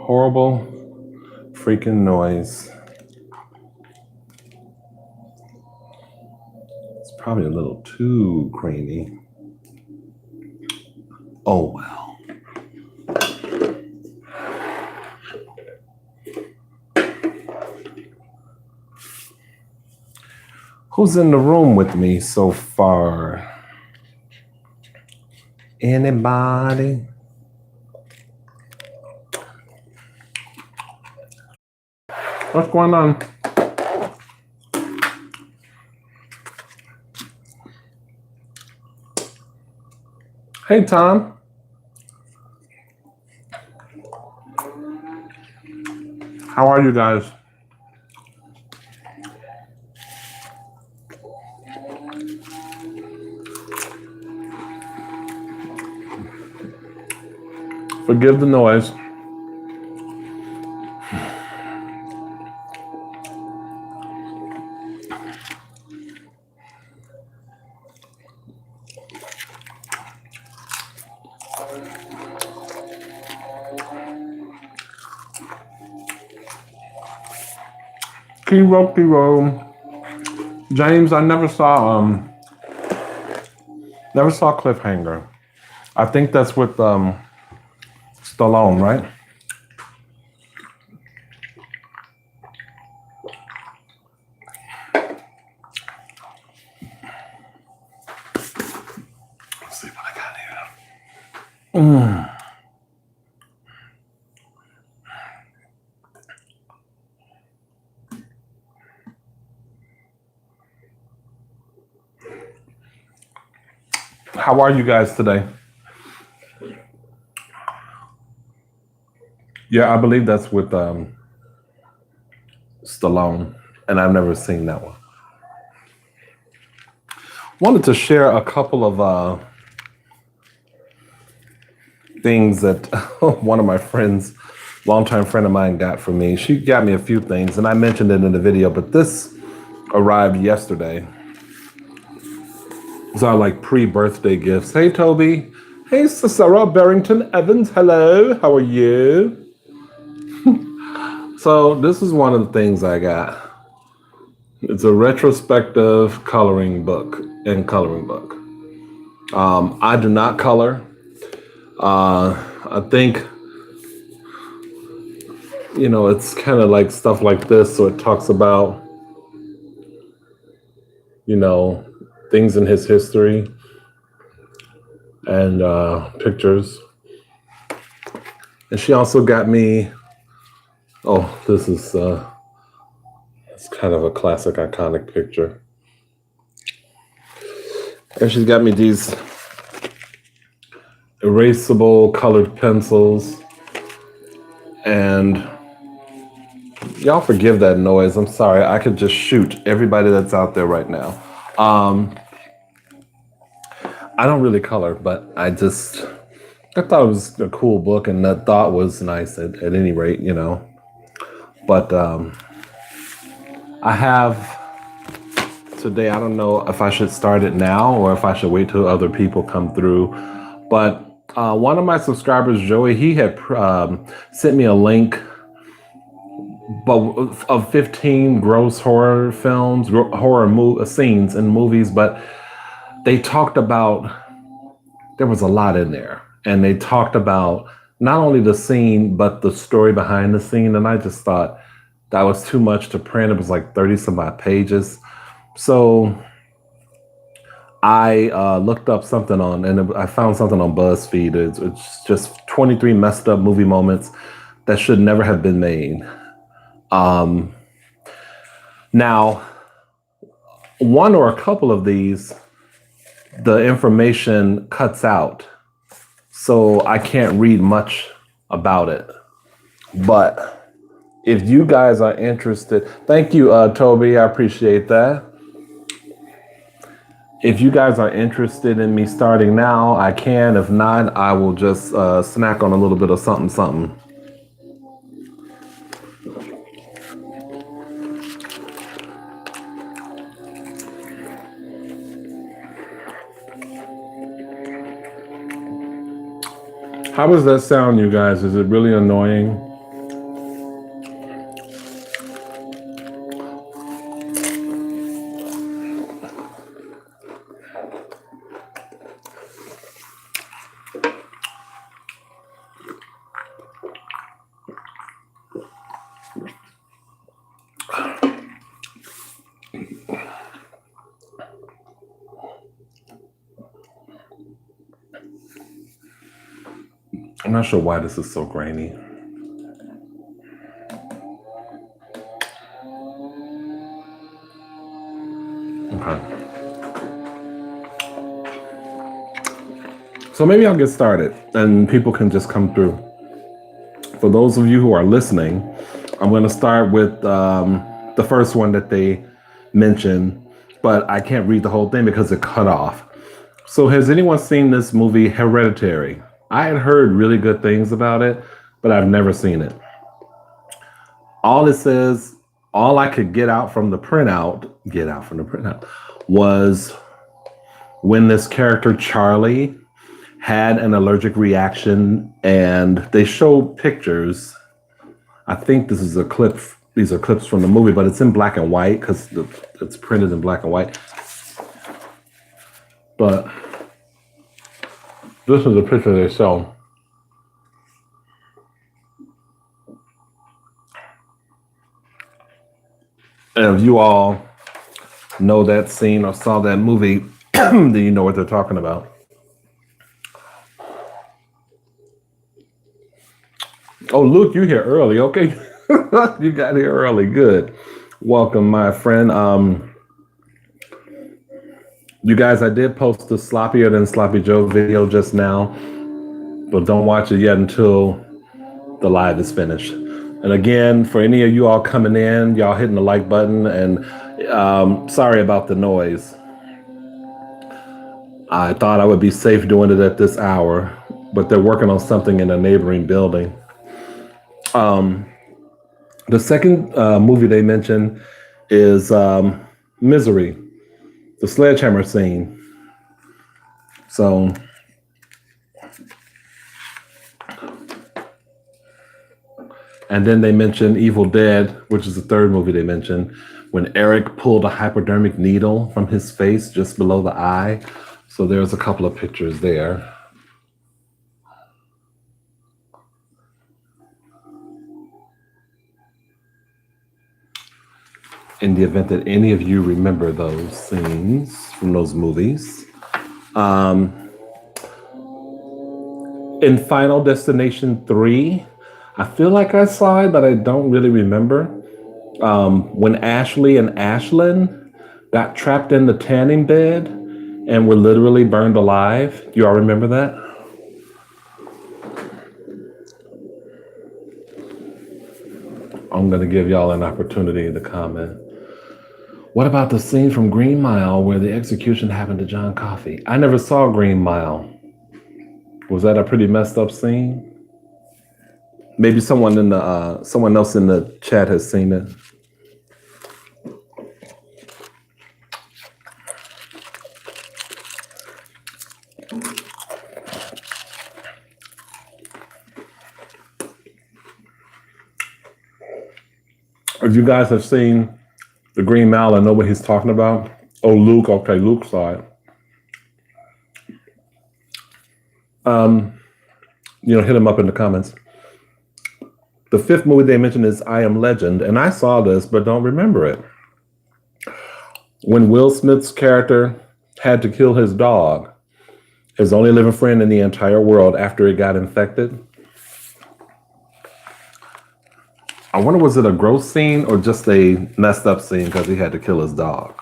Horrible freaking noise. It's probably a little too creamy. Oh well. Who's in the room with me so far? Anybody? What's going on? Hey, Tom. How are you guys? Forgive the noise. Kiro. James, I never saw Cliffhanger. I think that's with Stallone, right? Let's see what I got here. How are you guys today? Yeah, I believe that's with Stallone, and I've never seen that one. Wanted to share a couple of things that one of my friends, longtime friend of mine, got for me. She got me a few things, and I mentioned it in the video, but this arrived yesterday. These are like pre-birthday gifts. Hey, Toby. Hey, Sarah Barrington Evans. Hello. How are you? So this is one of the things I got. It's a retrospective coloring book. I do not color. I think, it's kind of like stuff like this. So it talks about, things in his history and pictures. And she also got me, this is it's kind of a classic, iconic picture. And she's got me these erasable colored pencils. And y'all forgive that noise. I'm sorry. I could just shoot everybody that's out there right now. I don't really color, but I thought it was a cool book, and that thought was nice at any rate, But I have today, I don't know if I should start it now or if I should wait till other people come through. But one of my subscribers, Joey, he had sent me a link of 15 gross horror films, scenes in movies, but they talked about, there was a lot in there. And they talked about not only the scene, but the story behind the scene. And I just thought that was too much to print. It was like 30 some odd pages. So I looked up something on, and I found something on BuzzFeed. It's just 23 messed up movie moments that should never have been made. Now, one or a couple of these, the information cuts out, so I can't read much about it. But if you guys are interested, thank you, Toby. I appreciate that. If you guys are interested in me starting now, I can. If not, I will just snack on a little bit of something, something. How does that sound, you guys? Is it really annoying? I'm not sure why this is so grainy. Okay. So maybe I'll get started and people can just come through. For those of you who are listening, I'm going to start with the first one that they mentioned, but I can't read the whole thing because it cut off. So has anyone seen this movie Hereditary? I had heard really good things about it, but I've never seen it. All it says, all I could get out from the printout, was when this character Charlie had an allergic reaction, and they show pictures. I think this is a clip. These are clips from the movie, but it's in black and white because it's printed in black and white. But this is a picture they show. And if you all know that scene or saw that movie, then you know what they're talking about. Oh, Luke, you're here early. Okay. You got here early. Good. Welcome, my friend. You guys, I did post the Sloppier Than Sloppy Joe video just now, but don't watch it yet until the live is finished. And again, for any of you all coming in, y'all hitting the like button, and sorry about the noise. I thought I would be safe doing it at this hour, but they're working on something in a neighboring building. The second movie they mentioned is Misery, the sledgehammer scene. So, and then they mentioned Evil Dead, which is the third movie they mentioned, when Eric pulled a hypodermic needle from his face just below the eye. So there's a couple of pictures there. In the event that any of you remember those scenes from those movies. In Final Destination 3, I feel like I saw it, but I don't really remember. When Ashley and Ashlyn got trapped in the tanning bed and were literally burned alive. Do you all remember that? I'm going to give y'all an opportunity to comment. What about the scene from Green Mile where the execution happened to John Coffey? I never saw Green Mile. Was that a pretty messed up scene? Maybe someone else in the chat has seen it. If you guys have seen the Green Mile and know what he's talking about, oh, Luke, okay, Luke saw it. Hit him up in the comments. The fifth movie they mentioned is I Am Legend, and I saw this, but don't remember it. When Will Smith's character had to kill his dog, his only living friend in the entire world, after it got infected. I wonder, was it a gross scene or just a messed up scene because he had to kill his dog?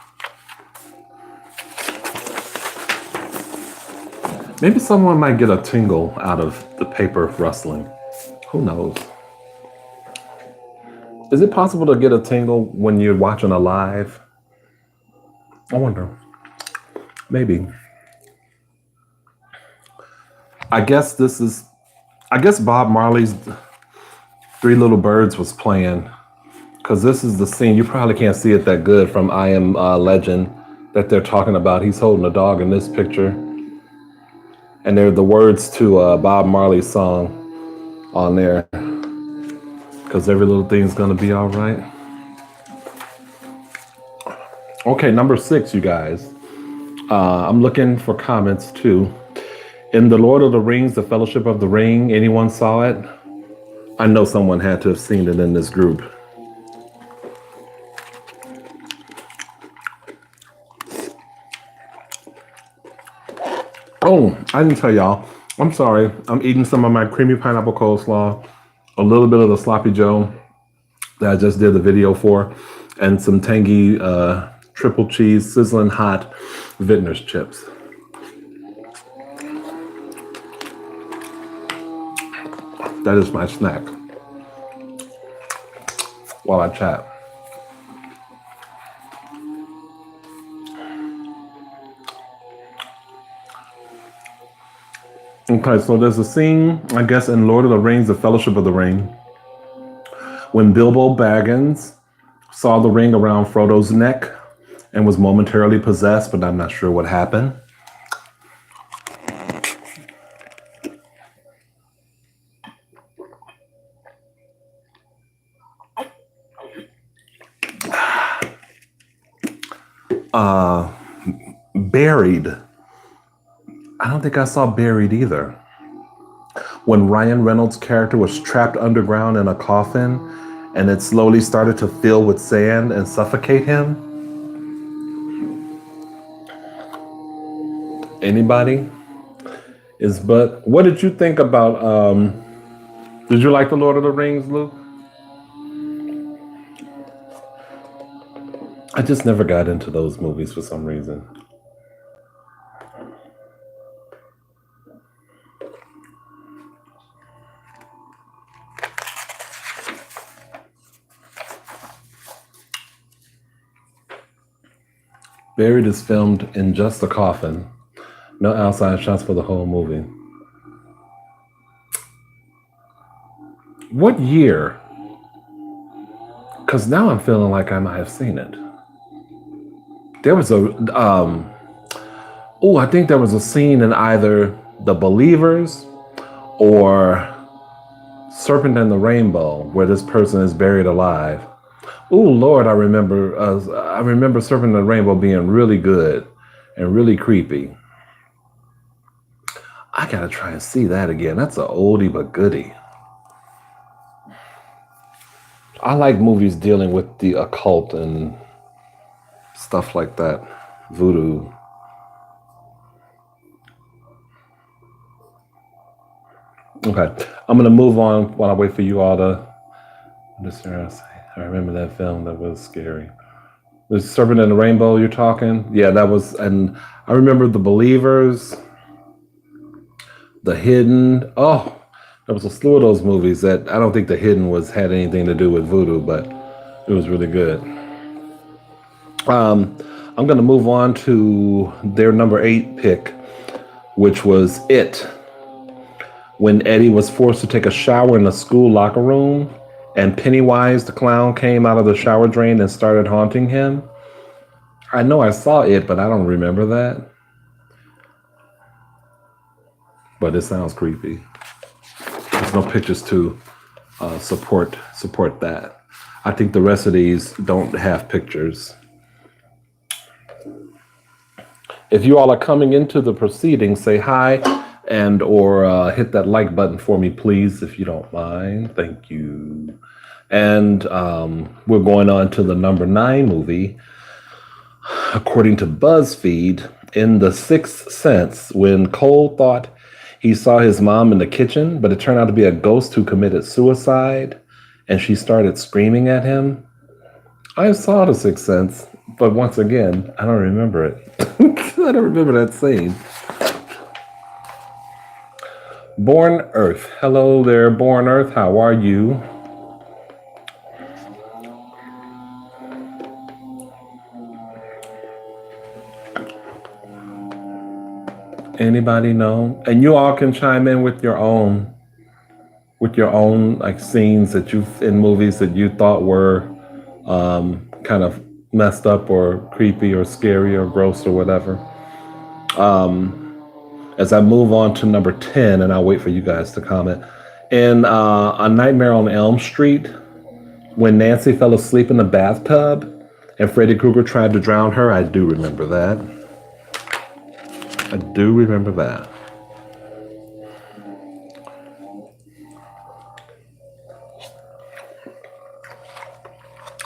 Maybe someone might get a tingle out of the paper rustling. Who knows? Is it possible to get a tingle when you're watching a live? I wonder. Maybe. I guess Bob Marley's Three Little Birds was playing, because this is the scene. You probably can't see it that good from I Am Legend that they're talking about. He's holding a dog in this picture. And they're the words to Bob Marley's song on there. Because every little thing's going to be all right. Okay, number 6, you guys. I'm looking for comments too. In The Lord of the Rings, The Fellowship of the Ring, anyone saw it? I know someone had to have seen it in this group. Oh, I didn't tell y'all. I'm sorry. I'm eating some of my creamy pineapple coleslaw, a little bit of the sloppy joe that I just did the video for, and some tangy triple cheese sizzling hot Vintner's chips. That is my snack while I chat. Okay, so there's a scene, I guess, in Lord of the Rings, The Fellowship of the Ring, when Bilbo Baggins saw the ring around Frodo's neck and was momentarily possessed, but I'm not sure what happened. Buried. I don't think I saw Buried either. When Ryan Reynolds' character was trapped underground in a coffin and it slowly started to fill with sand and suffocate him. Anybody? But what did you think about, did you like The Lord of the Rings, Luke? I just never got into those movies for some reason. Buried is filmed in just a coffin. No outside shots for the whole movie. What year? Because now I'm feeling like I might have seen it. There was a, I think there was a scene in either The Believers or Serpent and the Rainbow where this person is buried alive. Oh Lord, I remember Serpent and the Rainbow being really good and really creepy. I gotta try and see that again. That's an oldie but goodie. I like movies dealing with the occult and stuff like that. Voodoo. Okay, I'm gonna move on while I wait for you all to. I remember that film. That was scary. The Serpent and the Rainbow you're talking? Yeah, that was, and I remember The Believers, The Hidden. Oh, there was a slew of those movies that I don't think The Hidden had anything to do with voodoo, but it was really good. I'm going to move on to their number 8 pick, which was It. When Eddie was forced to take a shower in the school locker room, and Pennywise the clown came out of the shower drain and started haunting him. I know I saw it, but I don't remember that. But it sounds creepy. There's no pictures to support that. I think the rest of these don't have pictures. If you all are coming into the proceedings, say hi and or hit that like button for me, please, if you don't mind. Thank you. And we're going on to the number 9 movie. According to BuzzFeed, In The Sixth Sense, when Cole thought he saw his mom in the kitchen, but it turned out to be a ghost who committed suicide, and she started screaming at him. I saw The Sixth Sense, but once again, I don't remember it. I don't remember that scene. Born Earth. Hello there, Born Earth. How are you? Anybody know? And you all can chime in with your own like scenes that you've in movies that you thought were kind of messed up or creepy or scary or gross or whatever. As I move on to number 10, and I'll wait for you guys to comment. In A Nightmare on Elm Street, when Nancy fell asleep in the bathtub and Freddy Krueger tried to drown her, I do remember that. I do remember that.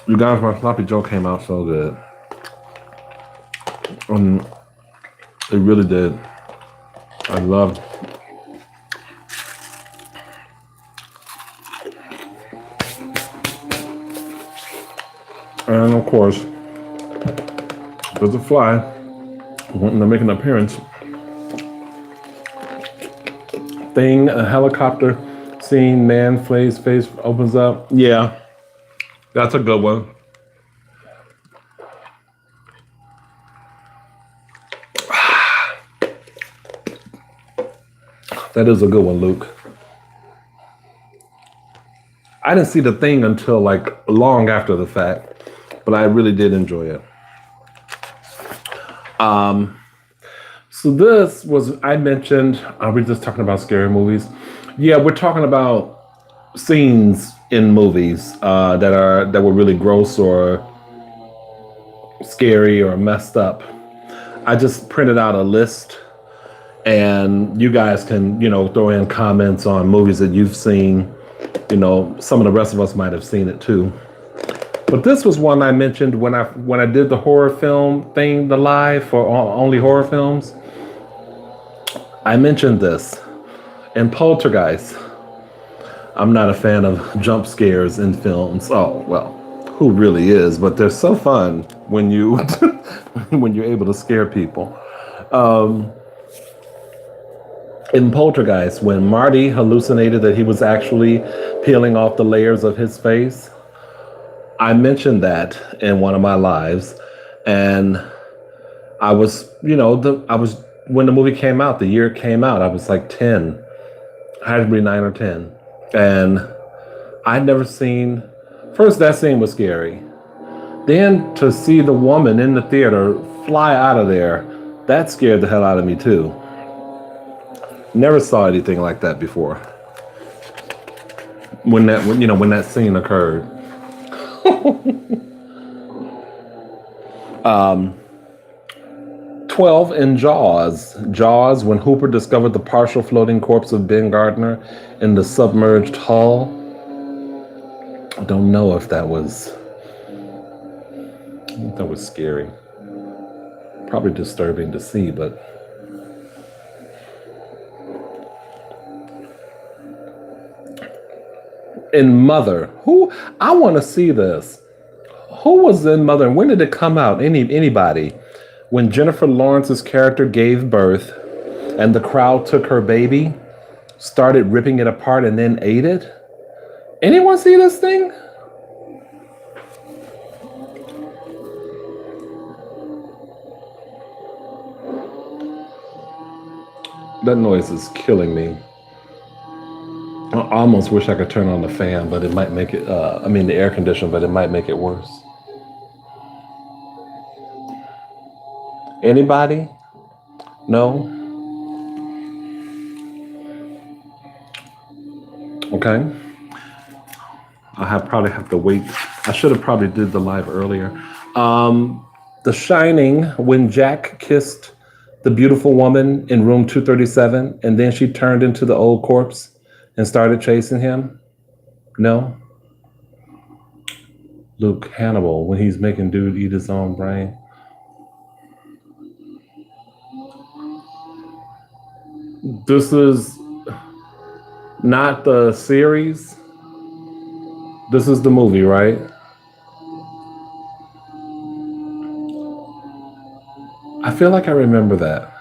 You guys, my sloppy Joe came out so good. It really did. I loved. And of course, there's a fly wanting to make an appearance. Thing, a helicopter scene, man face opens up. Yeah, that's a good one. That is a good one, Luke. I didn't see The Thing until like long after the fact, but I really did enjoy it. So this was, I mentioned, are we just talking about scary movies? Yeah, we're talking about scenes in movies that were really gross or scary or messed up. I just printed out a list, and you guys can, throw in comments on movies that you've seen. Some of the rest of us might have seen it too. But this was one I mentioned when I did the horror film thing, the live for only horror films. I mentioned this in Poltergeist. I'm not a fan of jump scares in films. Oh well, who really is? But they're so fun when you when you're able to scare people. In Poltergeist, when Marty hallucinated that he was actually peeling off the layers of his face, I mentioned that in one of my lives, and I was, when the movie came out, the year it came out, I was like 10. I had to be 9 or 10. And I'd never seen, first that scene was scary. Then to see the woman in the theater fly out of there, that scared the hell out of me too. Never saw anything like that before. When that scene occurred. 12 in Jaws. Jaws, when Hooper discovered the partial floating corpse of Ben Gardner in the submerged hull. I don't know if that was scary. Probably disturbing to see, but in Mother, I want to see this. Who was in Mother and when did it come out? Anybody? When Jennifer Lawrence's character gave birth and the crowd took her baby, started ripping it apart and then ate it? Anyone see this thing? That noise is killing me. I almost wish I could turn on the fan, but it might make it, the air conditioner, but it might make it worse. Anybody? No? Okay. Probably have to wait. I should have probably did the live earlier. The Shining, when Jack kissed the beautiful woman in room 237, and then she turned into the old corpse and started chasing him? No? Luke, Hannibal, when he's making dude eat his own brain. This is not the series. This is the movie, right? I feel like I remember that.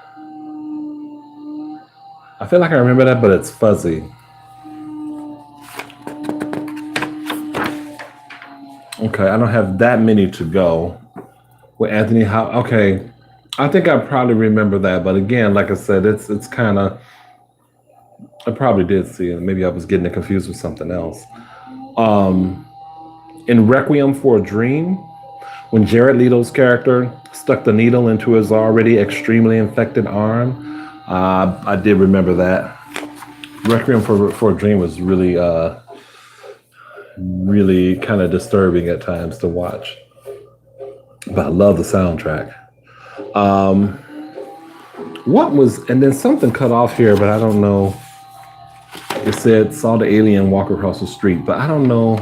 I feel like I remember that, but it's fuzzy. Okay, I don't have that many to go. With Anthony How okay. I think I probably remember that, but again, like I said, it's kind of I probably did see it. Maybe I was getting it confused with something else. Um, in Requiem for a Dream, when Jared Leto's character stuck the needle into his already extremely infected arm, I did remember that. Requiem for a Dream was really kind of disturbing at times to watch, but I love the soundtrack. Um, what was and then something cut off here, but I don't know. It said saw the alien walk across the street, but I don't know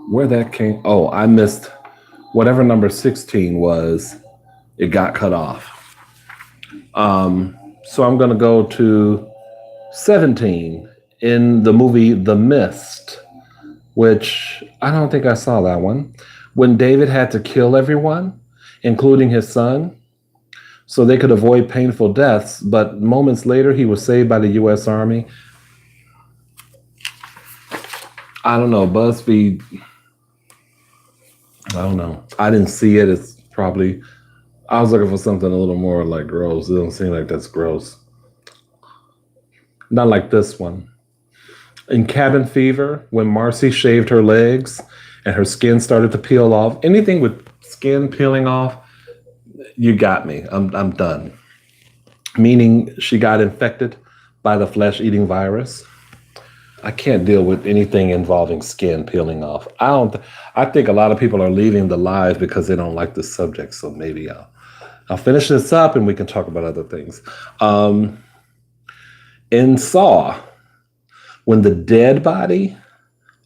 where that came. Oh, I missed whatever number 16 was. It got cut off. So I'm gonna go to 17 in the movie The Mist, which I don't think I saw that one. When David had to kill everyone, including his son, so they could avoid painful deaths, but moments later he was saved by the US Army. I don't know, BuzzFeed. I don't know. I didn't see it. It's probably, I was looking for something a little more like gross. It doesn't seem like that's gross. Not like this one. In Cabin Fever, when Marcy shaved her legs and her skin started to peel off, anything with skin peeling off, you got me. I'm done. Meaning she got infected by the flesh-eating virus. I can't deal with anything involving skin peeling off. I think a lot of people are leaving the live because they don't like the subject. So maybe I'll finish this up and we can talk about other things. In Saw, when the dead body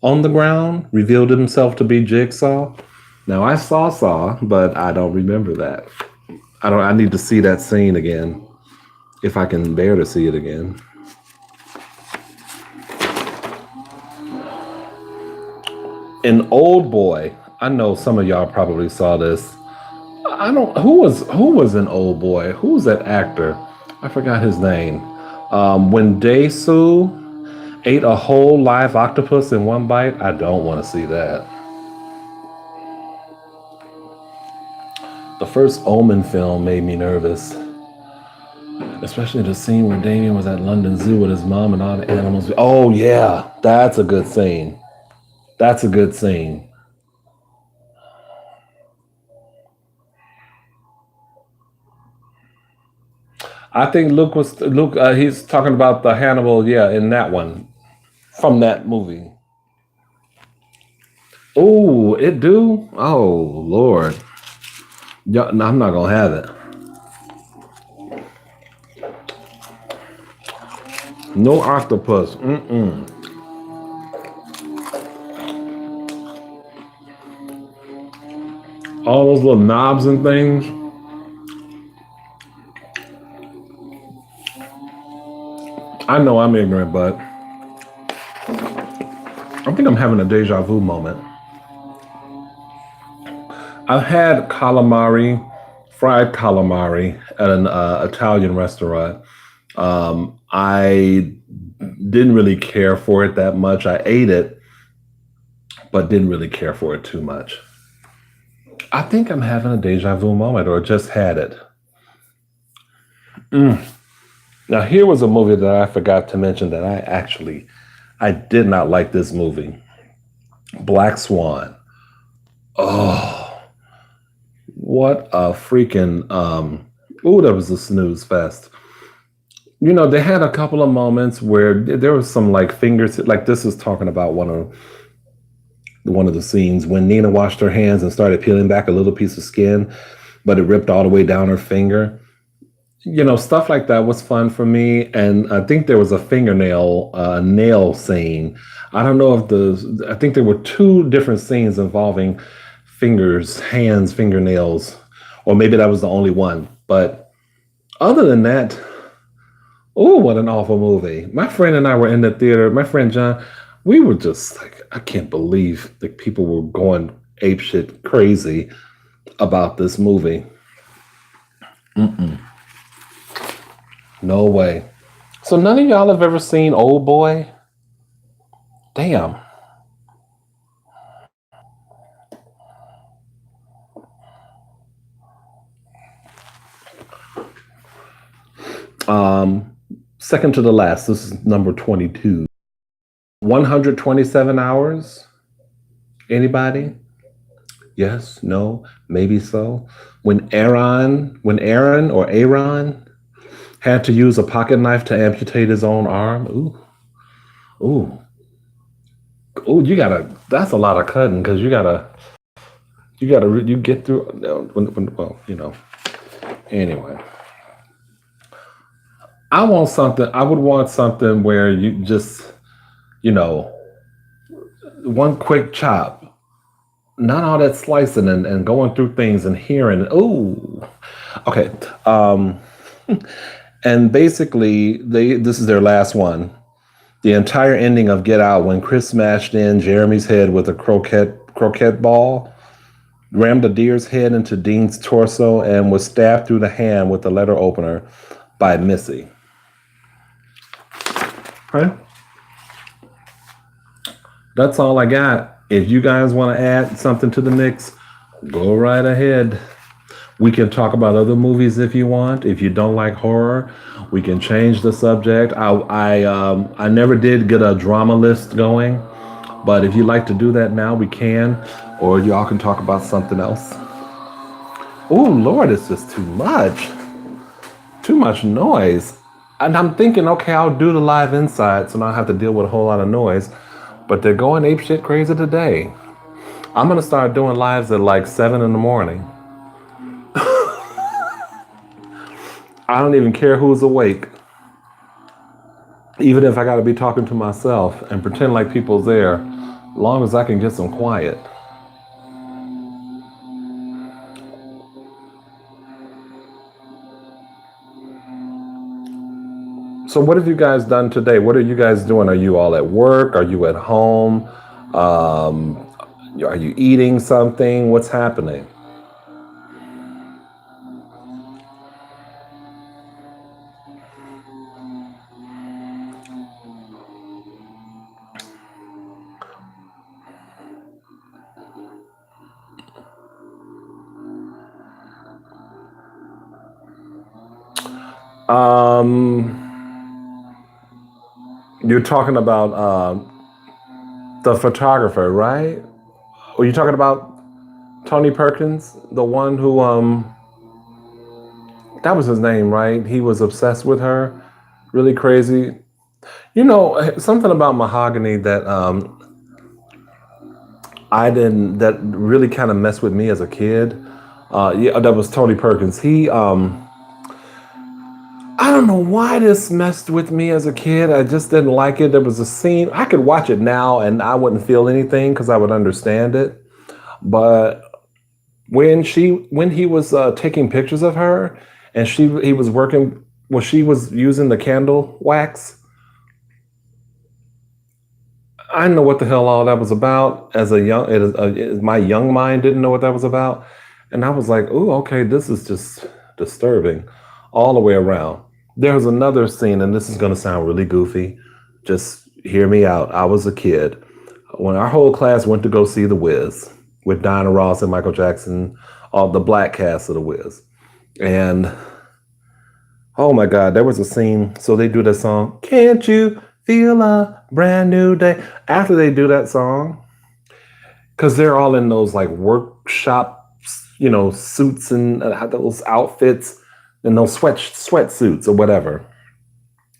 on the ground revealed himself to be Jigsaw. Now I saw, but I don't remember that. I need to see that scene again, if I can bear to see it again. In Old Boy, I know some of y'all probably saw this. I don't. Who was an Old Boy? Who was that actor? I forgot his name. When Dae-soo ate a whole live octopus in one bite, I don't want to see that. The first Omen film made me nervous, especially the scene where Damien was at London Zoo with his mom and all the animals. Oh yeah, that's a good scene. That's a good scene. I think Luke. He's talking about the Hannibal. Yeah, in that one from that movie. Oh, it do. Oh Lord. Yeah, no, I'm not gonna have it. No octopus. Mm-mm. All those little knobs and things. I know I'm ignorant, but I think I'm having a deja vu moment. I've had calamari, fried calamari at an Italian restaurant. I didn't really care for it that much. I ate it, but didn't really care for it too much. I think I'm having a deja vu moment, or just had it. Now, here was a movie that I forgot to mention that I did not like this movie. Black Swan. Oh, what a freaking, that was a snooze fest. You know, they had a couple of moments where there was some like fingers, like this is talking about one of the scenes when Nina washed her hands and started peeling back a little piece of skin, but it ripped all the way down her finger. You know, stuff like that was fun for me. And I think there was a nail scene. I don't know if I think there were two different scenes involving fingers, hands, fingernails, or maybe that was the only one. But other than that, Oh, what an awful movie. My friend and I were in the theater. My friend John, we were just like, I can't believe that people were going apeshit crazy about this movie. Mm-mm, no way. So none of y'all have ever seen Old Boy? Damn. Um, Second to the last. This is number 22. 127 hours. Anybody? Yes, no, maybe so. When Aaron had to use a pocket knife to amputate his own arm. Ooh, ooh, ooh. You gotta. That's a lot of cutting because you get through. Well, Anyway, I want something. I would want something where you just, you know, one quick chop, not all that slicing and going through things and hearing. Ooh, okay. And basically, this is their last one. The entire ending of Get Out when Chris smashed in Jeremy's head with a croquette ball, rammed a deer's head into Dean's torso, and was stabbed through the hand with the letter opener by Missy. Okay, that's all I got. If you guys want to add something to the mix, go right ahead. We can talk about other movies if you want. If you don't like horror, we can change the subject. I never did get a drama list going, but if you'd like to do that now, we can, or y'all can talk about something else. Oh Lord, it's just too much noise. And I'm thinking, okay, I'll do the live inside, so I don't have to deal with a whole lot of noise. But they're going ape shit crazy today. I'm gonna start doing lives at like 7 in the morning. I don't even care who's awake. Even if I gotta be talking to myself and pretend like people's there, long as I can get some quiet. So what have you guys done today? What are you guys doing? Are you all at work? Are you at home? Um, are you eating something? What's happening? Um, you're talking about the photographer, right? Are you talking about Tony Perkins, the one who that was his name, right? He was obsessed with her, really crazy. Something about mahogany that I didn't that really kind of messed with me as a kid. Yeah, that was Tony Perkins. He I don't know why this messed with me as a kid. I just didn't like it. There was a scene I could watch it now and I wouldn't feel anything because I would understand it. But when he was taking pictures of her and he was working, well, she was using the candle wax. I didn't know what the hell all that was about. My young mind didn't know what that was about, and I was like, "Ooh, okay, this is just disturbing, all the way around." There was another scene, and this is going to sound really goofy. Just hear me out. I was a kid when our whole class went to go see The Wiz with Diana Ross and Michael Jackson, all the black cast of The Wiz, and oh my God, there was a scene. So they do that song, "Can't You Feel a Brand New Day?" After they do that song, because they're all in those like workshop, suits and those outfits and those sweatsuits or whatever,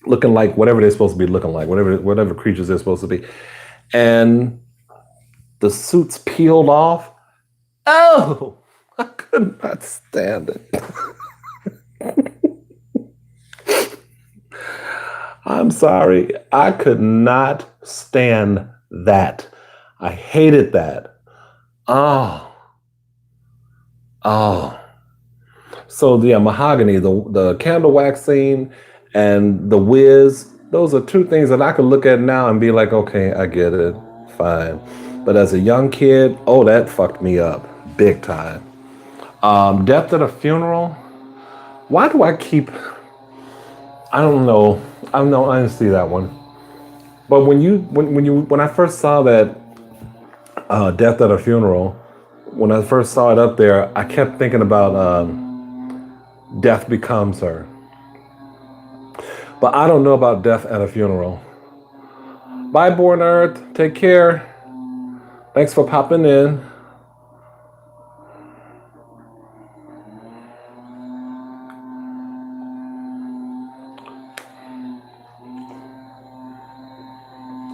looking like whatever they're supposed to be looking like, whatever creatures they're supposed to be. And the suits peeled off. Oh, I could not stand it. I'm sorry. I could not stand that. I hated that. Oh, oh. So yeah, mahogany, the candle wax scene, and The Wiz. Those are two things that I could look at now and be like, okay, I get it, fine. But as a young kid, oh, that fucked me up big time. Death at a Funeral. Why do I keep? I don't know. I didn't see that one. But when I first saw that Death at a Funeral, when I first saw it up there, I kept thinking about Death Becomes Her. But I don't know about Death at a Funeral. Bye, Born Earth. Take care. Thanks for popping in.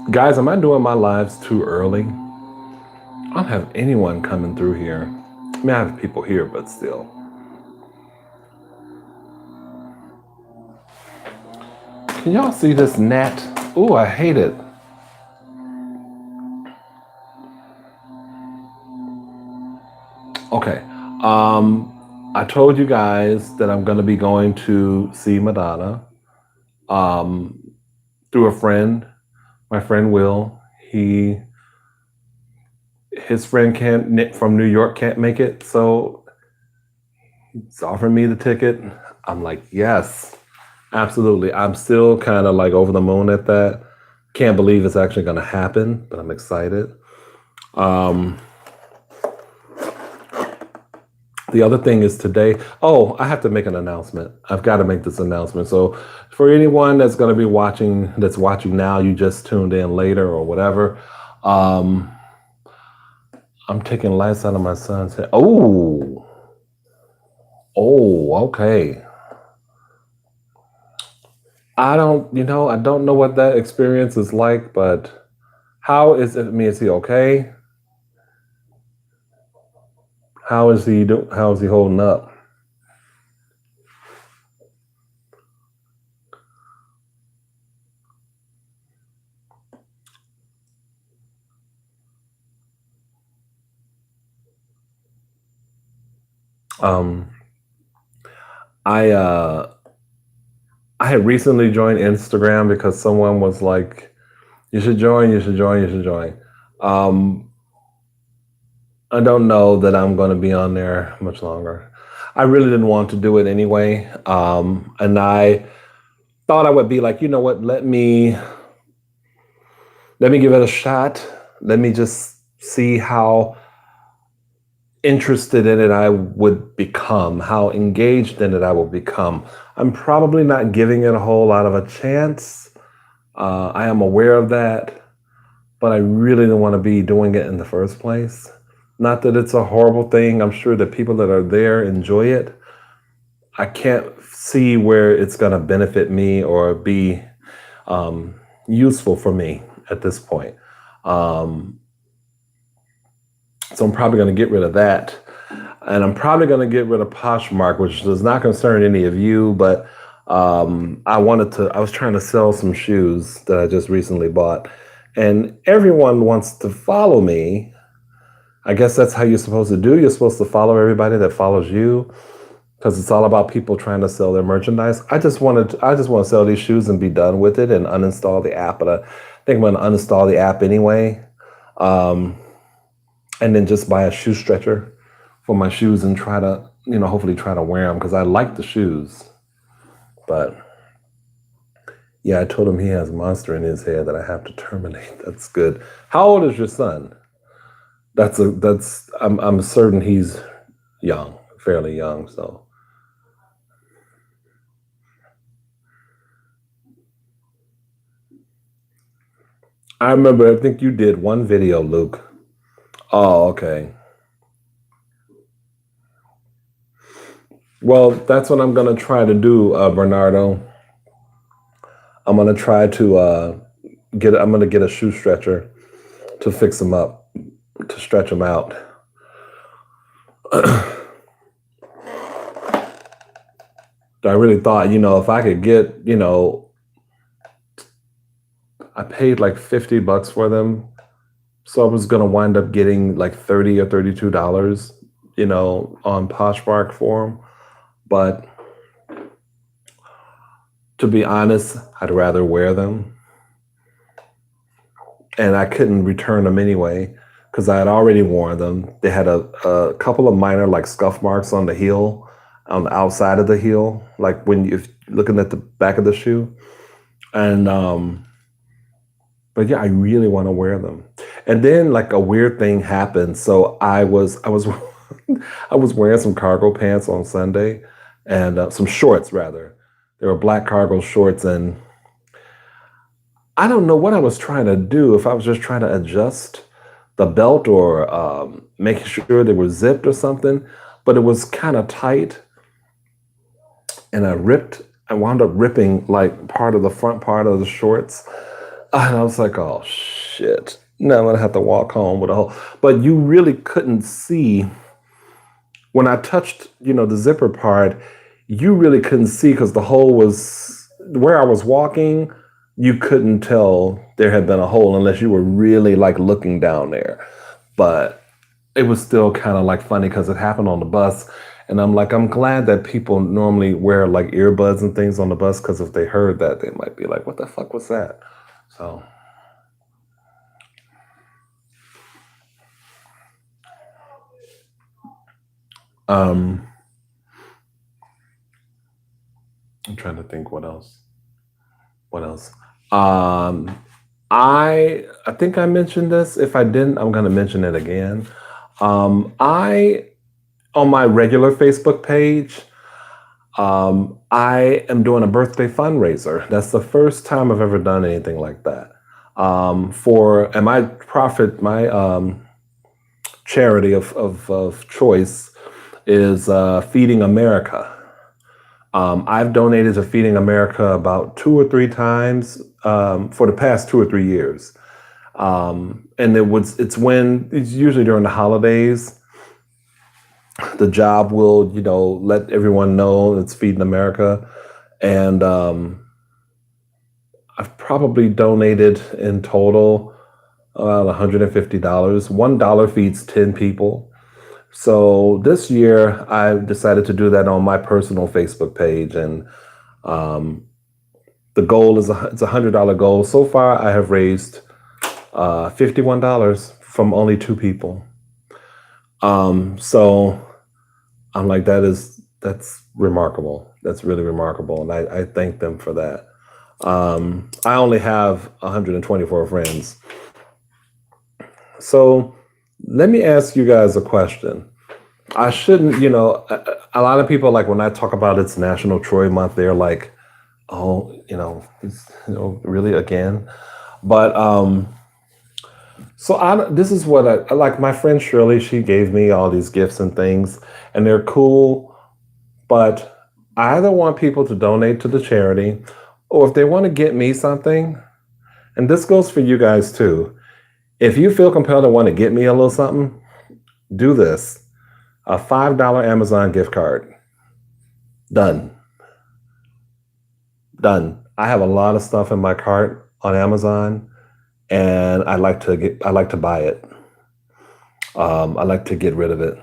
Guys, am I doing my lives too early? I don't have anyone coming through here. I mean, I have people here, but still. Can y'all see this gnat? Ooh, I hate it. Okay. I told you guys that I'm going to be going to see Madonna through a friend. My friend Will. His friend from New York can't make it, so he's offering me the ticket. I'm like, yes, absolutely. I'm still kind of like over the moon at that. Can't believe it's actually going to happen, but I'm excited. The other thing is today. Oh, I have to make an announcement. I've got to make this announcement. So for anyone that's going to be watching, that's watching now, you just tuned in later or whatever. I'm taking lights out of my son's head. Oh, okay. I don't know what that experience is like, but how is it? Is he okay? How is he holding up? I had recently joined Instagram because someone was like, you should join. I don't know that I'm going to be on there much longer. I really didn't want to do it anyway. And I thought I would be like, you know what, let me give it a shot. Let me just see how interested in it I would become, how engaged in it I will become. I'm probably not giving it a whole lot of a chance. I am aware of that, but I really didn't want to be doing it in the first place. Not that it's a horrible thing. I'm sure the people that are there enjoy it. I can't see where it's going to benefit me or be useful for me at this point. So I'm probably going to get rid of that. And I'm probably going to get rid of Poshmark, which does not concern any of you, but I was trying to sell some shoes that I just recently bought. And everyone wants to follow me. I guess that's how you're supposed to do. You're supposed to follow everybody that follows you, because it's all about people trying to sell their merchandise. I just want to sell these shoes and be done with it and uninstall the app. But I think I'm going to uninstall the app anyway. And then just buy a shoe stretcher for my shoes and try to, hopefully try to wear them because I like the shoes. But yeah, I told him he has a monster in his head that I have to terminate. That's good. How old is your son? I'm certain he's young, fairly young. So I think you did one video, Luke. Oh, okay. Well, that's what I'm going to try to do, Bernardo. I'm going to try to get a shoe stretcher to fix them up, to stretch them out. I really thought, if I could get, I paid like $50 for them. So I was going to wind up getting like $30 or $32, on Poshmark for them. But To be honest, I'd rather wear them, and I couldn't return them anyway because I had already worn them. They had a couple of minor like scuff marks on the heel, on the outside of the heel, like when you're looking at the back of the shoe. And but yeah, I really want to wear them. And then like a weird thing happened. So I was I was wearing some cargo pants on Sunday, and some shorts rather. They were black cargo shorts, and I don't know what I was trying to do. If I was just trying to adjust the belt or making sure they were zipped or something, but it was kind of tight, and I wound up ripping like part of the front part of the shorts. And I was like, oh shit. Now I'm gonna have to walk home with a hole. But you really couldn't see when I touched, the zipper part, you really couldn't see because the hole was where I was walking. You couldn't tell there had been a hole unless you were really like looking down there. But it was still kind of like funny because it happened on the bus. And I'm like, I'm glad that people normally wear like earbuds and things on the bus because if they heard that, they might be like, what the fuck was that? So, um, I'm trying to think what else. What else? Um, I think I mentioned this. If I didn't, I'm gonna mention it again. I on my regular Facebook page, I am doing a birthday fundraiser. That's the first time I've ever done anything like that. And my charity of choice is Feeding America. I've donated to Feeding America about 2 or 3 times for the past 2 or 3 years. And it's usually during the holidays. The job will, let everyone know it's Feeding America. And I've probably donated in total about $150. $1 feeds 10 people. So this year, I decided to do that on my personal Facebook page, and the goal it's $100 goal. So far, I have raised $51 from only 2 people. So I'm like, that's remarkable. That's really remarkable, and I thank them for that. I only have 124 friends. So let me ask you guys a question. I shouldn't, a lot of people, like when I talk about it's National Troy Month, they're like, oh, really again? But this is what I like. My friend Shirley, she gave me all these gifts and things, and they're cool. But I either want people to donate to the charity, or if they want to get me something, and this goes for you guys too. If you feel compelled to want to get me a little something, do this. A $5 Amazon gift card. Done. Done. I have a lot of stuff in my cart on Amazon, and I like to buy it. I like to get rid of it.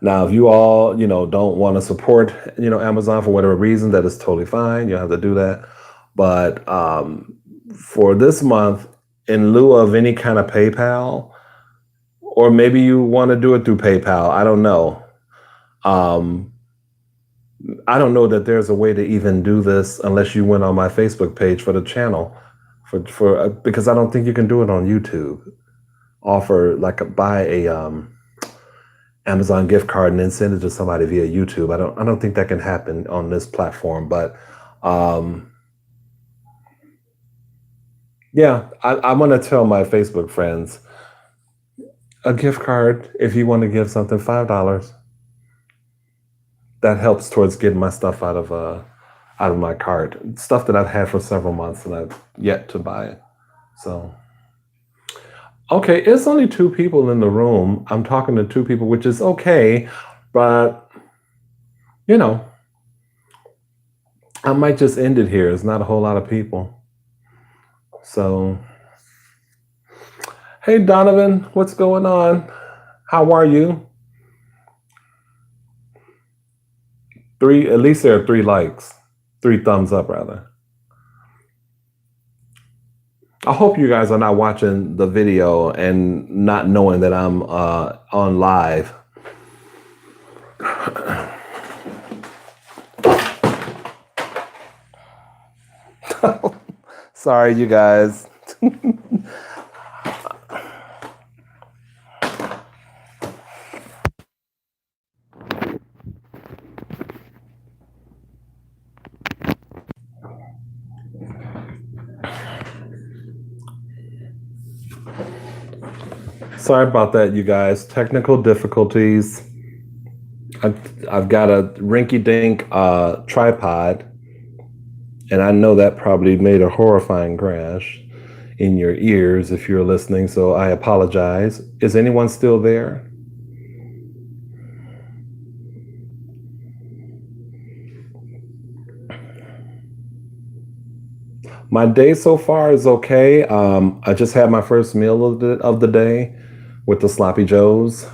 Now, if you all, don't want to support, Amazon for whatever reason, that is totally fine. You don't have to do that. But for this month, in lieu of any kind of PayPal, or maybe you want to do it through PayPal, I don't know. I don't know that there's a way to even do this unless you went on my Facebook page for the channel, because I don't think you can do it on YouTube. Buy a Amazon gift card and then send it to somebody via YouTube. I don't think that can happen on this platform. But yeah, I'm gonna tell my Facebook friends a gift card if you want to give something $5. That helps towards getting my stuff out of my cart. Stuff that I've had for several months and I've yet to buy it. So okay, it's only 2 people in the room. I'm talking to 2 people, which is okay, but I might just end it here. It's not a whole lot of people. So hey Donovan, what's going on? How are you? At least there are 3 likes. 3 thumbs up, rather. I hope you guys are not watching the video and not knowing that I'm on live. Sorry, you guys. Sorry about that, you guys. Technical difficulties. I've got a rinky-dink tripod, and I know that probably made a horrifying crash in your ears if you're listening, so I apologize. Is anyone still there? My day so far is okay. I just had my first meal of the day with the sloppy joes.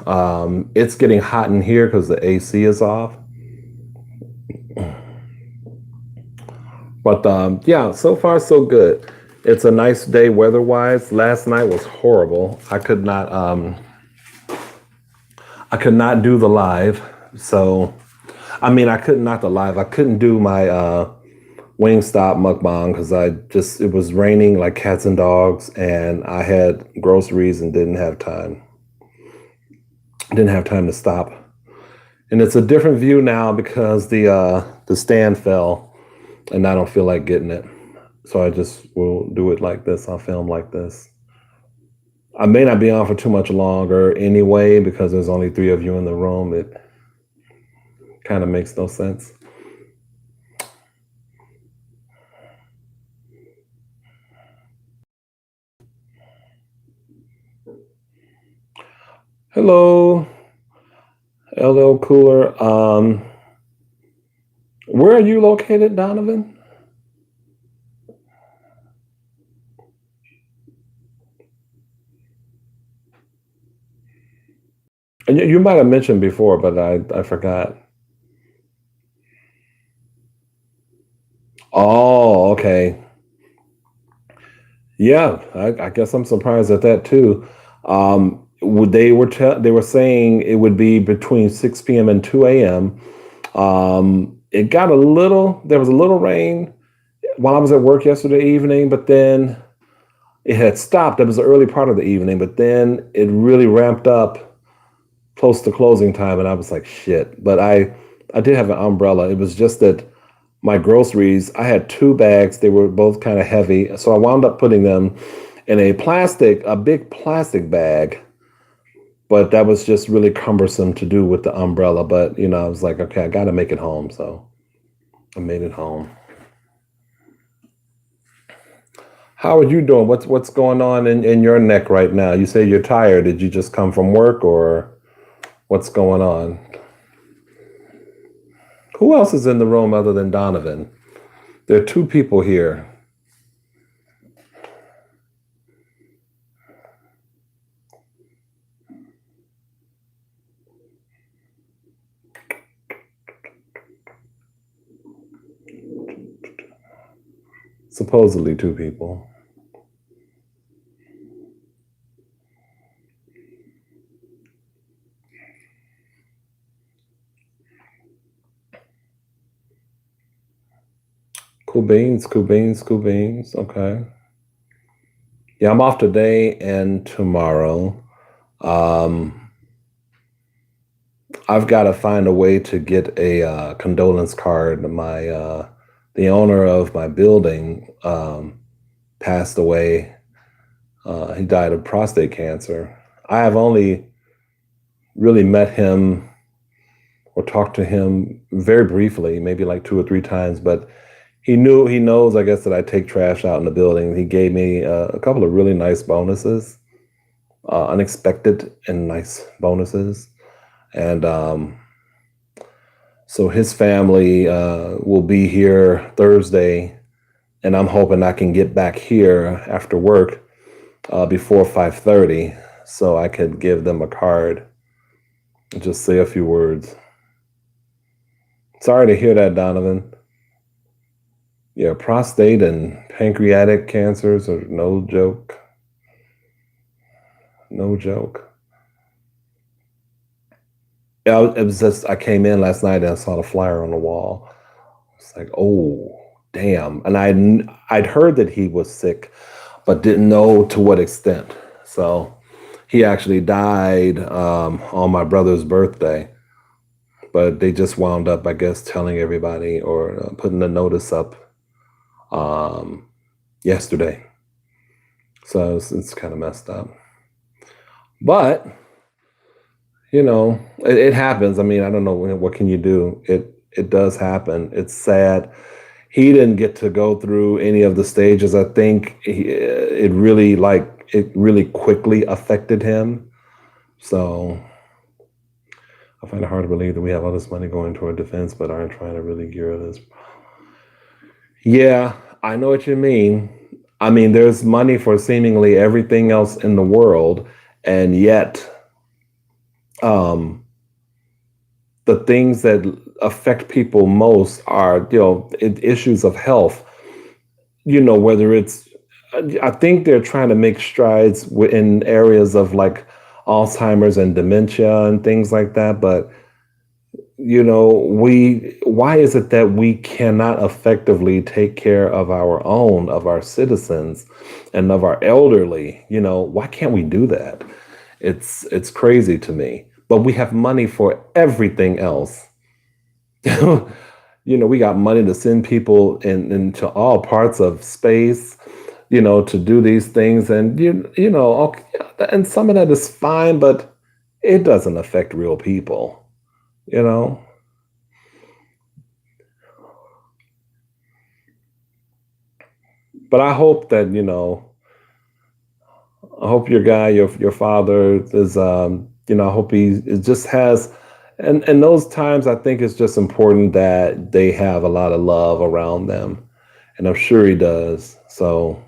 It's getting hot in here because the AC is off. But yeah, so far so good. It's a nice day weather-wise. Last night was horrible. I could not do the live. So, I mean, I couldn't do my Wingstop mukbang because it was raining like cats and dogs, and I had groceries and didn't have time. Didn't have time to stop. And it's a different view now because the stand fell, and I don't feel like getting it. So I just will do it like this. I'll film like this. I may not be on for too much longer anyway because there's only 3 of you in the room. It kind of makes no sense. Hello, LL Cooler. Where are you located, Donovan? And you might have mentioned before, but I forgot. Oh, okay. Yeah, I guess I'm surprised at that too. They were saying it would be between 6 p.m. and 2 a.m. It got there was a little rain while I was at work yesterday evening, but then it had stopped. It was the early part of the evening, but then it really ramped up close to closing time, and I was like, shit. But I did have an umbrella. It was just that my groceries, I had 2 bags. They were both kind of heavy. So I wound up putting them in a big plastic bag. But that was just really cumbersome to do with the umbrella. But, I was like, okay, I got to make it home. So I made it home. How are you doing? What's going on in your neck right now? You say you're tired. Did you just come from work or what's going on? Who else is in the room other than Donovan? There are 2 people here. Supposedly 2 people. Cool beans, cool beans, cool beans. Okay. Yeah, I'm off today and tomorrow. I've got to find a way to get a condolence card. The owner of my building passed away. He died of prostate cancer. I have only really met him or talked to him very briefly, maybe like 2 or 3 times, but he knows, I guess, that I take trash out in the building. He gave me a couple of really nice bonuses, unexpected and nice bonuses. And so his family will be here Thursday, and I'm hoping I can get back here after work before 5:30 so I could give them a card and just say a few words. Sorry to hear that, Donovan. Yeah, prostate and pancreatic cancers are no joke. No joke. Yeah, it was just I came in last night and I saw the flyer on the wall. It's like, oh, damn. And I'd heard that he was sick, but didn't know to what extent. So he actually died on my brother's birthday, but they just wound up, I guess, telling everybody or putting the notice up um, yesterday. So it's kind of messed up. But it happens. I mean, I don't know what can you do. It does happen. It's sad. He didn't get to go through any of the stages. I think it really quickly affected him. So I find it hard to believe that we have all this money going toward defense, but aren't trying to really gear this. Yeah, I know what you mean. I mean, there's money for seemingly everything else in the world, and yet um, the things that affect people most are, issues of health. Whether it's, I think they're trying to make strides in areas of like Alzheimer's and dementia and things like that. But, why is it that we cannot effectively take care of of our citizens and of our elderly? Why can't we do that? It's crazy to me. But we have money for everything else. We got money to send people into all parts of space, to do these things. And, okay, and some of that is fine, but it doesn't affect real people, you know? But I hope that, I hope your guy, your father is, I hope he it just has, and those times I think it's just important that they have a lot of love around them, and I'm sure he does. So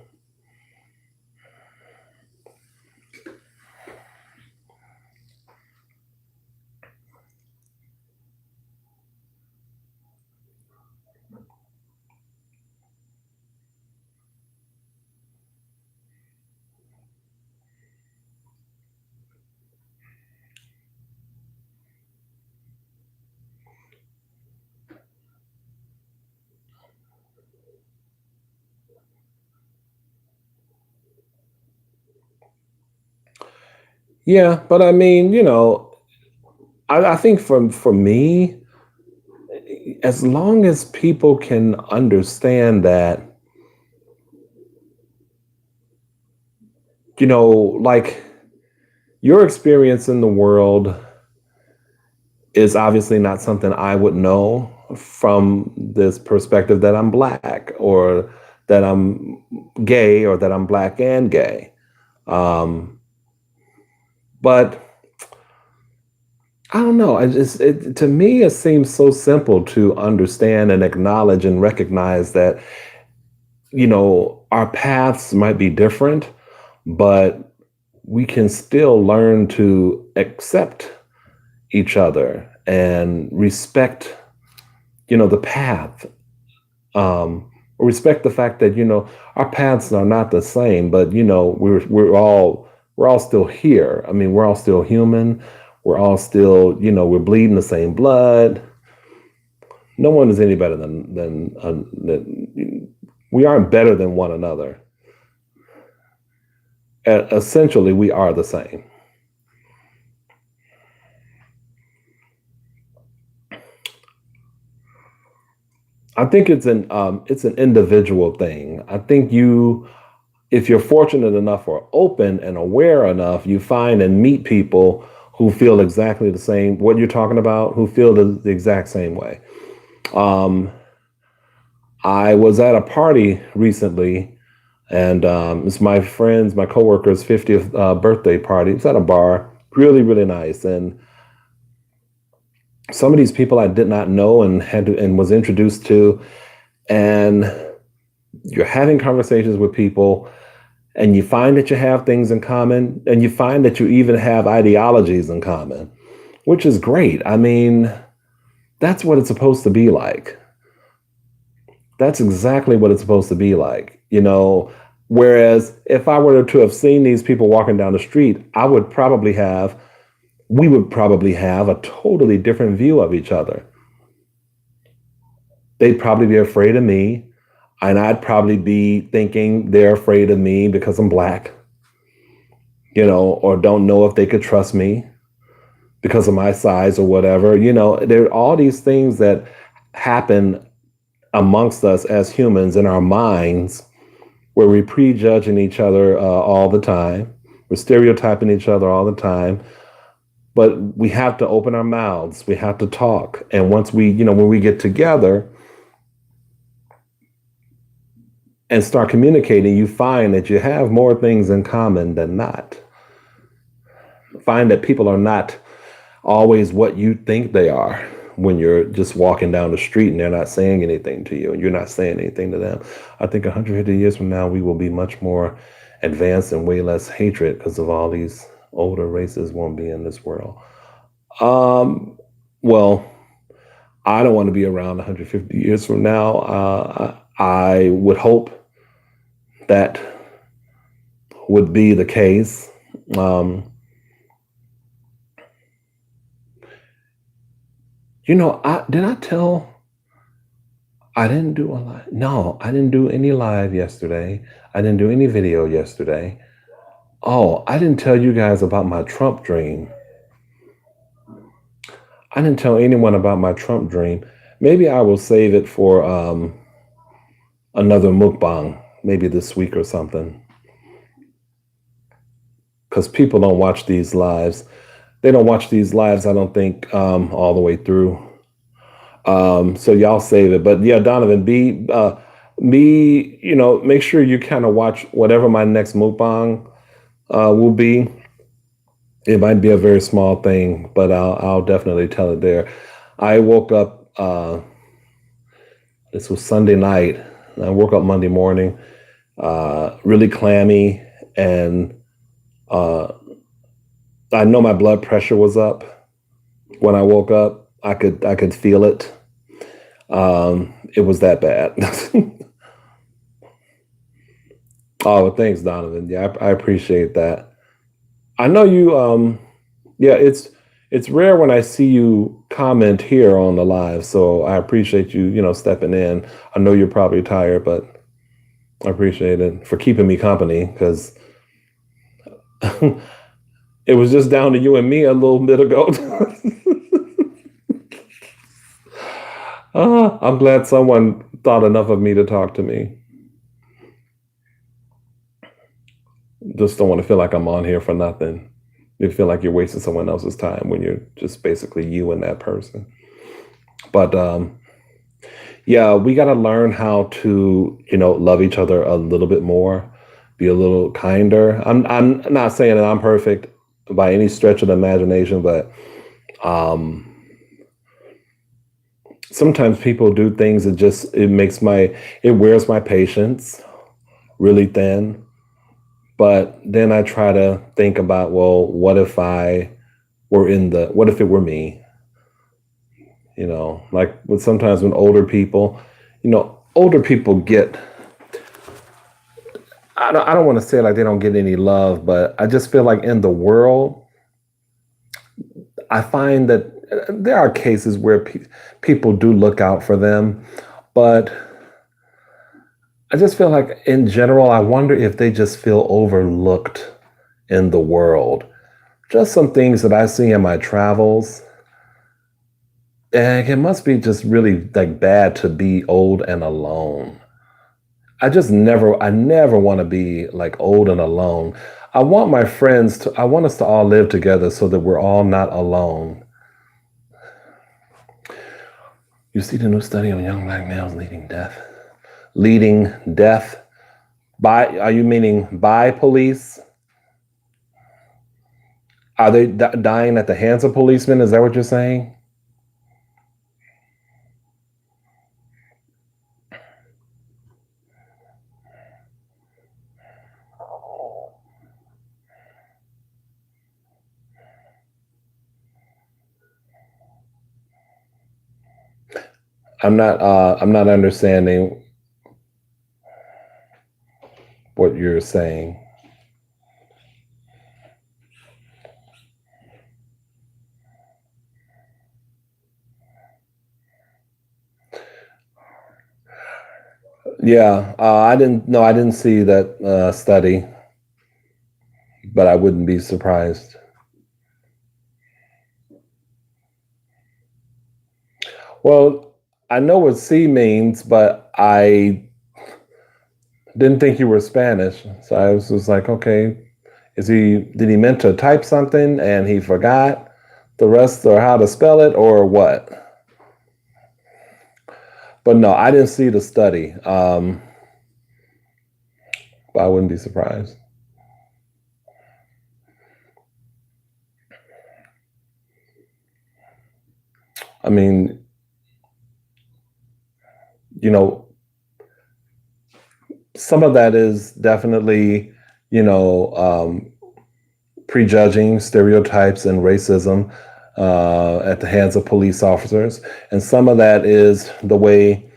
yeah, but I mean, I think for me, as long as people can understand that, like your experience in the world is obviously not something I would know from this perspective that I'm black or that I'm gay or that I'm black and gay. Um, but I don't know. To me, it seems so simple to understand and acknowledge and recognize that, our paths might be different, but we can still learn to accept each other and respect, the path. Respect the fact that our paths are not the same, but we're all still here. I mean, we're all still human. We're all still we're bleeding the same blood. No one is any better than we aren't better than one another. Essentially, we are the same. I think it's an individual thing. I think if you're fortunate enough or open and aware enough, you find and meet people who feel exactly the same, what you're talking about, who feel the exact same way. Um, I was at a party recently, and it's my coworker's 50th birthday party. It's at a bar, really, really nice. And some of these people I did not know and was introduced to, and you're having conversations with people and you find that you have things in common and you find that you even have ideologies in common, which is great. I mean, that's what it's supposed to be like. That's exactly what it's supposed to be like, you know. Whereas if I were to have seen these people walking down the street, we would probably have a totally different view of each other. They'd probably be afraid of me, and I'd probably be thinking they're afraid of me because I'm black, or don't know if they could trust me because of my size or whatever. There are all these things that happen amongst us as humans in our minds where we're prejudging each other all the time. We're stereotyping each other all the time. But we have to open our mouths. We have to talk. And once when we get together and start communicating, you find that you have more things in common than not. Find that people are not always what you think they are when you're just walking down the street and they're not saying anything to you and you're not saying anything to them. I think 150 years from now, we will be much more advanced and way less hatred because of all these older races won't be in this world. Well, I don't want to be around 150 years from now. I would hope that would be the case. Um, did I tell? I didn't do a live. No, I didn't do any live yesterday. I didn't do any video yesterday. Oh, I didn't tell you guys about my Trump dream. I didn't tell anyone about my Trump dream. Maybe I will save it for another mukbang, maybe this week or something. Because people don't watch these lives. They don't watch these lives, I don't think, all the way through. So y'all save it. But yeah, Donovan, make sure you kind of watch whatever my next mukbang will be. It might be a very small thing, but I'll definitely tell it there. I woke up. This was Sunday night. I woke up Monday morning, really clammy, and I know my blood pressure was up when I woke up. I could feel it. It was that bad. Oh, well, thanks, Donovan. Yeah, I appreciate that. I know you. Yeah, it's rare when I see you comment here on the live, so I appreciate you, stepping in. I know you're probably tired, but I appreciate it for keeping me company because it was just down to you and me a little bit ago. I'm glad someone thought enough of me to talk to me. Just don't want to feel like I'm on here for nothing. You feel like you're wasting someone else's time when you're just basically you and that person. But yeah, we got to learn how to, love each other a little bit more, be a little kinder. I'm not saying that I'm perfect by any stretch of the imagination, but sometimes people do things that it wears my patience really thin. But then I try to think about, well, what if it were me? Like sometimes when older people get, I don't want to say like they don't get any love, but I just feel like in the world, I find that there are cases where people do look out for them, but I just feel like in general, I wonder if they just feel overlooked in the world. Just some things that I see in my travels. And it must be just really like bad to be old and alone. I never want to be like old and alone. I want us to all live together so that we're all not alone. You see the new study on young black males leading death are you meaning by police? Are they dying at the hands of policemen? Is that what you're saying? I'm not understanding. what you're saying. Yeah, I didn't. No, I didn't see that study, but I wouldn't be surprised. Well, I know what C means, but I didn't think you were Spanish, so I was just like, okay, did he meant to type something and he forgot the rest or how to spell it or what? But no, I didn't see the study. But I wouldn't be surprised. I mean, you know, some of that is definitely, you know, prejudging stereotypes and racism at the hands of police officers. And some of that is the way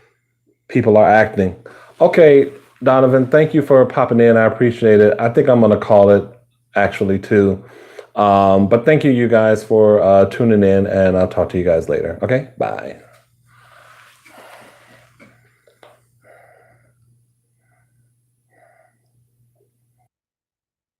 people are acting. Okay, Donovan, thank you for popping in. I appreciate it. I think I'm going to call it actually too. But thank you, you guys, for tuning in, and I'll talk to you guys later. Okay, bye.